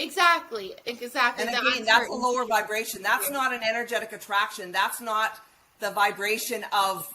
Exactly. And again, that's a lower vibration. That's not an energetic attraction. That's not the vibration of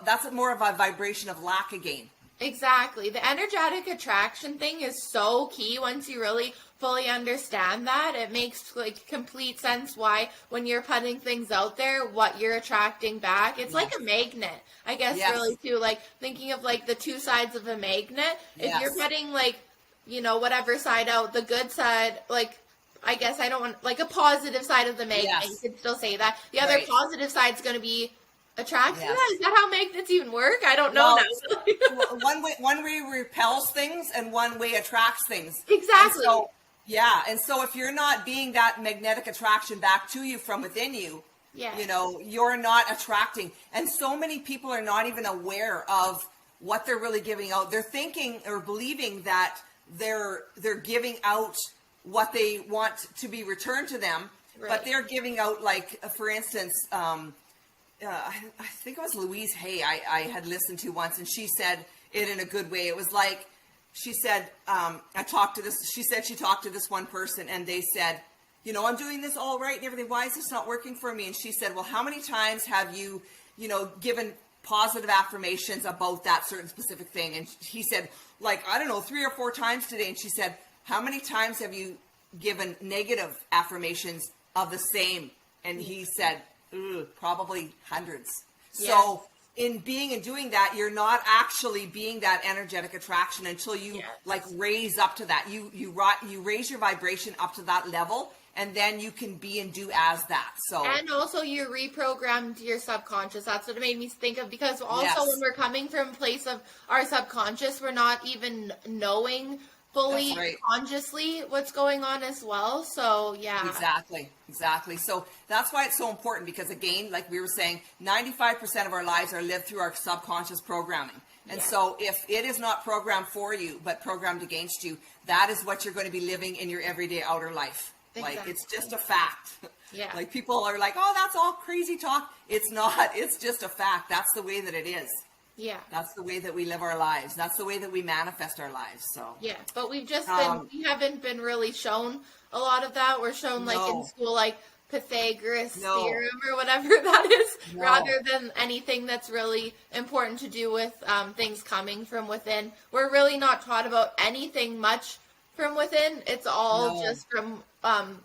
that's more of a vibration of lack again. Exactly. The energetic attraction thing is so key once you really fully understand that. It makes like complete sense why when you're putting things out there, what you're attracting back. It's like a magnet, I guess, really too. Like thinking of like the two sides of a magnet. If you're putting like, you know, whatever side out, the good side, like, I guess I don't want, like a positive side of the magnet, you could still say that. The other positive side is going to be attracting that. Is that how magnets even work? I don't know now. one way repels things and one way attracts things. Exactly. And so if you're not being that magnetic attraction back to you from within you, you know, you're not attracting. And so many people are not even aware of what they're really giving out. They're thinking or believing that they're giving out what they want to be returned to them, but they're giving out, like, for instance, I think it was Louise Hay I had listened to once, and she said it in a good way. It was like, she said, she said she talked to this one person, and they said, you know, I'm doing this all right and everything. Why is this not working for me? And she said, well, how many times have you, you know, given positive affirmations about that certain specific thing? And he said, like, I don't know, 3 or 4 times today. And she said, how many times have you given negative affirmations of the same? And he said, probably hundreds. So in being and doing that, you're not actually being that energetic attraction until you like raise up to that. You raise your vibration up to that level, and then you can be and do as that. So, and also you reprogrammed your subconscious. That's what it made me think of, because also when we're coming from a place of our subconscious, we're not even knowing fully consciously what's going on as well. So exactly. So that's why it's so important, because again, like we were saying, 95% of our lives are lived through our subconscious programming. And so if it is not programmed for you, but programmed against you, that is what you're going to be living in your everyday outer life. Like, it's just a fact. Like, people are like, oh, that's all crazy talk. It's not. It's just a fact. That's the way that it is. That's the way that we live our lives. That's the way that we manifest our lives. So but we've just been, we haven't been really shown a lot of that. We're shown like in school, like Pythagoras theorem or whatever that is, rather than anything that's really important to do with things coming from within. We're really not taught about anything much from within. It's all just from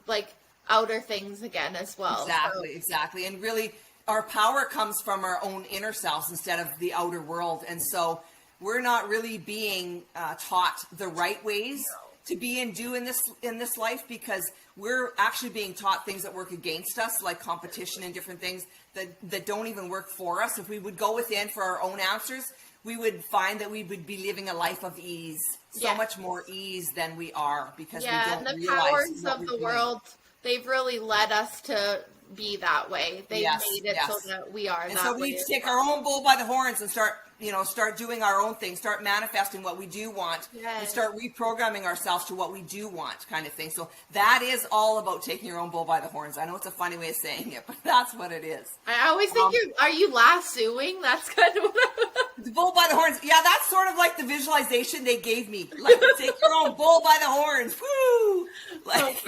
like outer things again as well. Exactly. And really, our power comes from our own inner selves instead of the outer world. And so we're not really being taught the right ways to be and do in this life, because we're actually being taught things that work against us, like competition and different things that don't even work for us. If we would go within for our own answers, we would find that we would be living a life of ease, so much more ease than we are, because we don't and the realize powers of the world, they've really led us to be that way. They made it so that we are that way. And so we need to take our own bull by the horns and start doing our own thing, start manifesting what we do want, and start reprogramming ourselves to what we do want, kind of thing. So that is all about taking your own bull by the horns. I know it's a funny way of saying it, but that's what it is. I always think are you lassoing? That's kind of what the bull by the horns. Yeah, that's sort of like the visualization they gave me. Like, take your own bull by the horns. Woo! Like,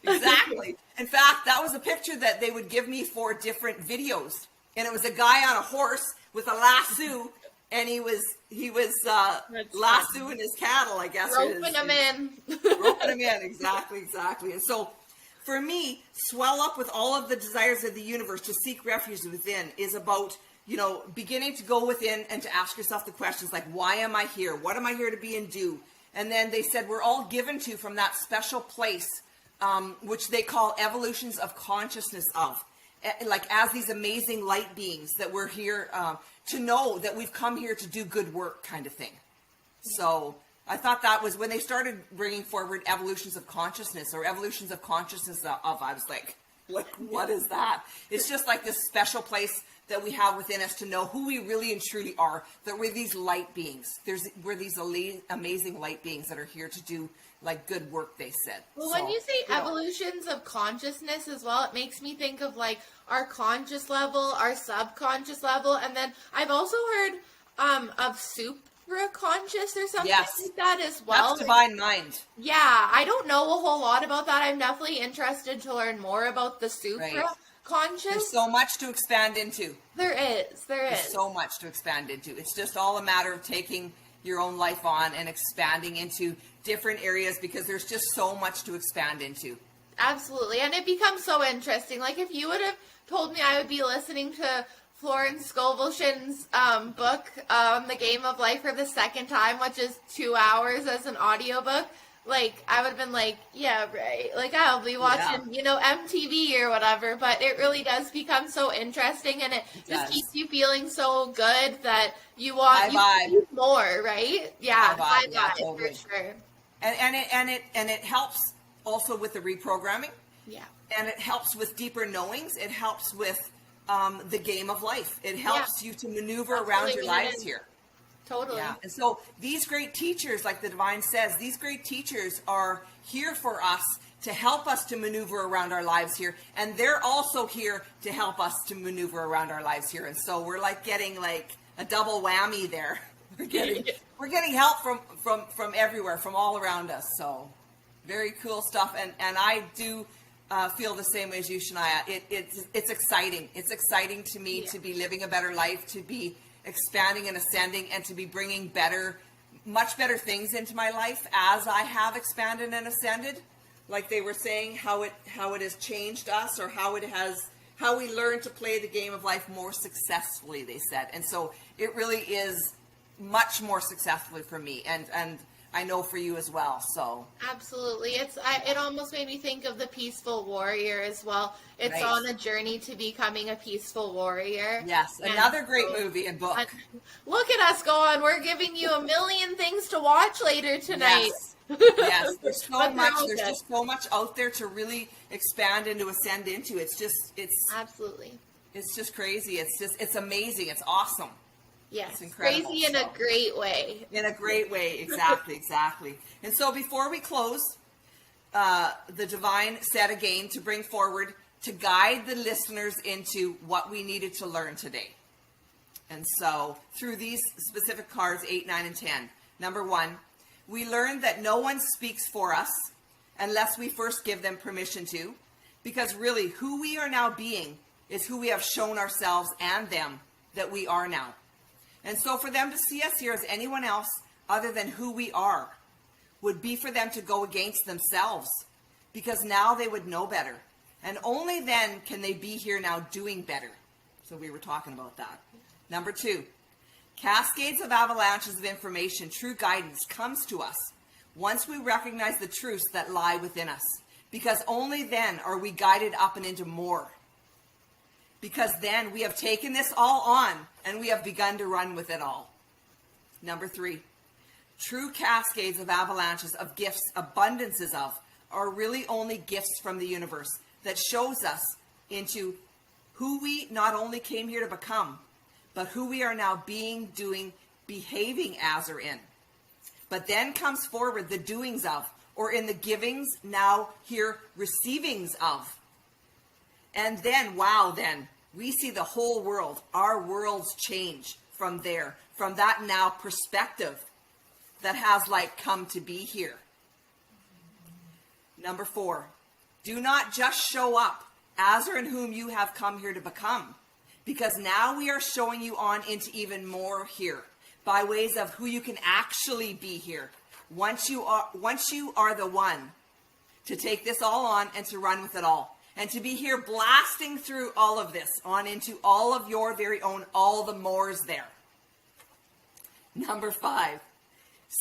exactly. In fact, that was a picture that they would give me for different videos. And it was a guy on a horse with a lasso, and he was lassoing his cattle, I guess. Roping them in. Roping them in, exactly. And so, for me, swell up with all of the desires of the universe to seek refuge within is about, you know, beginning to go within and to ask yourself the questions like, why am I here? What am I here to be and do? And then they said we're all given to from that special place, which they call evolutions of consciousness of. Like, as these amazing light beings that we're here to know that we've come here to do good work, kind of thing. So I thought that was when they started bringing forward evolutions of consciousness or evolutions of consciousness of, I was like, what is that? It's just like this special place that we have within us to know who we really and truly are, that we're these light beings. We're these amazing light beings that are here to do like good work, they said. Well, when you say evolutions of consciousness as well, it makes me think of like our conscious level, our subconscious level, and then I've also heard of soup supraconscious or something like that as well. That's divine mind. Yeah, I don't know a whole lot about that. I'm definitely interested to learn more about the supraconscious. There's so much to expand into. There's so much to expand into. It's just all a matter of taking your own life on and expanding into different areas, because there's just so much to expand into. Absolutely. And it becomes so interesting. Like, if you would have told me I would be listening to Florence Scovelshion's book, The Game of Life, for the second time, which is 2 hours as an audiobook, like, I would have been like, yeah, right. Like, I'll be watching, you know, MTV or whatever. But it really does become so interesting, and it just keeps you feeling so good that you want more, right? Yeah, totally. For sure. And it helps also with the reprogramming. Yeah. And it helps with deeper knowings. It helps with the game of life. It helps you to maneuver around your lives here. Totally. Yeah. And so these great teachers, like the Divine says, these great teachers are here for us to help us to maneuver around our lives here. And they're also here to help us to maneuver around our lives here. And so we're like getting like a double whammy there. We're getting help from everywhere, from all around us. So very cool stuff. And I do feel the same way as you, Shania. It's exciting. It's exciting to me to be living a better life, to be expanding and ascending, and to be bringing much better things into my life as I have expanded and ascended. Like they were saying, how it has changed us, or how we learn to play the game of life more successfully, they said. And so it really is much more successfully for me, and I know for you as well. So absolutely, it almost made me think of the Peaceful Warrior as well. It's on a journey to becoming a peaceful warrior. Yes, another great movie and book. Look at us going. We're giving you a million things to watch later tonight. Yes, there's so much. There's just so much out there to really expand and to ascend into. It's absolutely. It's just crazy. It's amazing. It's awesome. Yes, it's incredible. Crazy in a great way. In a great way, exactly. And so before we close, the Divine said again to bring forward, to guide the listeners into what we needed to learn today. And so through these specific cards, 8, 9, and 10. Number 1, we learned that no one speaks for us unless we first give them permission to, because really who we are now being is who we have shown ourselves and them that we are now. And so for them to see us here as anyone else other than who we are would be for them to go against themselves, because now they would know better. And only then can they be here now doing better. So we were talking about that. Number 2, cascades of avalanches of information, true guidance comes to us once we recognize the truths that lie within us, because only then are we guided up and into more. Because then we have taken this all on and we have begun to run with it all. Number 3, true cascades of avalanches of gifts, abundances of, are really only gifts from the universe that shows us into who we not only came here to become, but who we are now being, doing, behaving as or in. But then comes forward the doings of, or in the givings, now here receivings of. And then, then we see the whole world, our worlds change from there, from that now perspective that has like come to be here. Number 4, do not just show up as or in whom you have come here to become, because now we are showing you on into even more here by ways of who you can actually be here. Once you are the one to take this all on and to run with it all. And to be here blasting through all of this on into all of your very own, all the mores there. Number 5,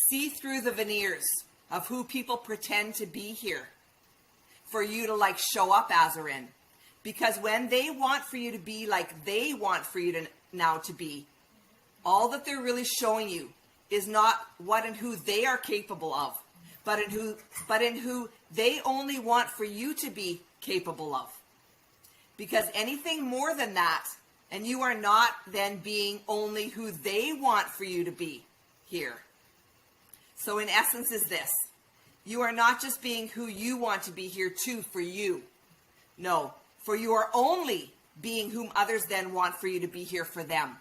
see through the veneers of who people pretend to be here for you to like show up as or in. Because when they want for you to be like they want for you to now to be, all that they're really showing you is not what and who they are capable of, but in who they only want for you to be capable of. Because anything more than that, and you are not then being only who they want for you to be here. So in essence is this: you are not just being who you want to be here too for you. No, for you are only being whom others then want for you to be here for them.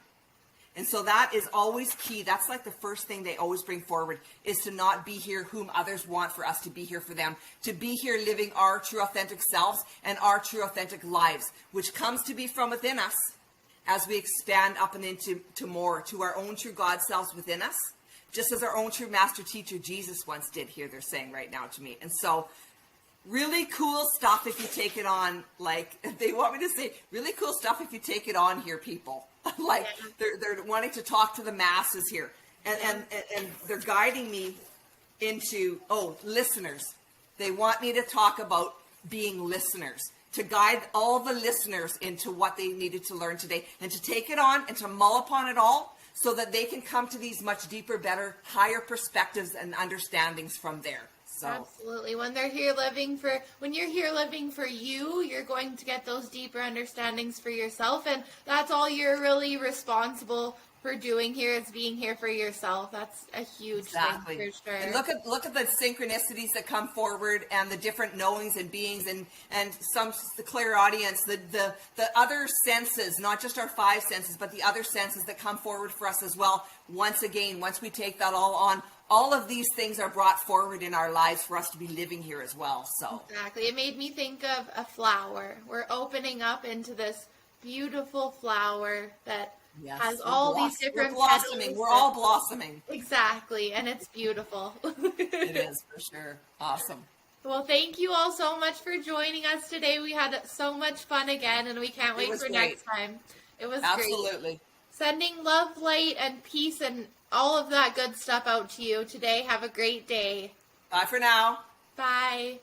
And so that is always key. That's like the first thing they always bring forward, is to not be here whom others want for us to be here for them, to be here living our true authentic selves and our true authentic lives, which comes to be from within us as we expand up and into more, to our own true God selves within us, just as our own true master teacher Jesus once did here, they're saying right now to me. And so really cool stuff if you take it on, like they want me to say, really cool stuff if you take it on here, people. Like they're wanting to talk to the masses here, and they're guiding me into, listeners. They want me to talk about being listeners, to guide all the listeners into what they needed to learn today, and to take it on and to mull upon it all, so that they can come to these much deeper, better, higher perspectives and understandings from there. So. Absolutely. When you're here living for you, you're going to get those deeper understandings for yourself. And that's all you're really responsible for doing here, is being here for yourself. That's a huge thing for sure. And look at the synchronicities that come forward, and the different knowings and beings, and the clairaudience, the other senses, not just our five senses, but the other senses that come forward for us as well. Once again, once we take that all on, all of these things are brought forward in our lives for us to be living here as well. So exactly. It made me think of a flower. We're opening up into this beautiful flower that has all these different blossoming. We're all blossoming. Exactly. And it's beautiful. It is, for sure. Awesome. Well, thank you all so much for joining us today. We had so much fun again, and we can't wait for next time. It was absolutely great. Sending love, light, and peace, and all of that good stuff out to you today. Have a great day. Bye for now. Bye.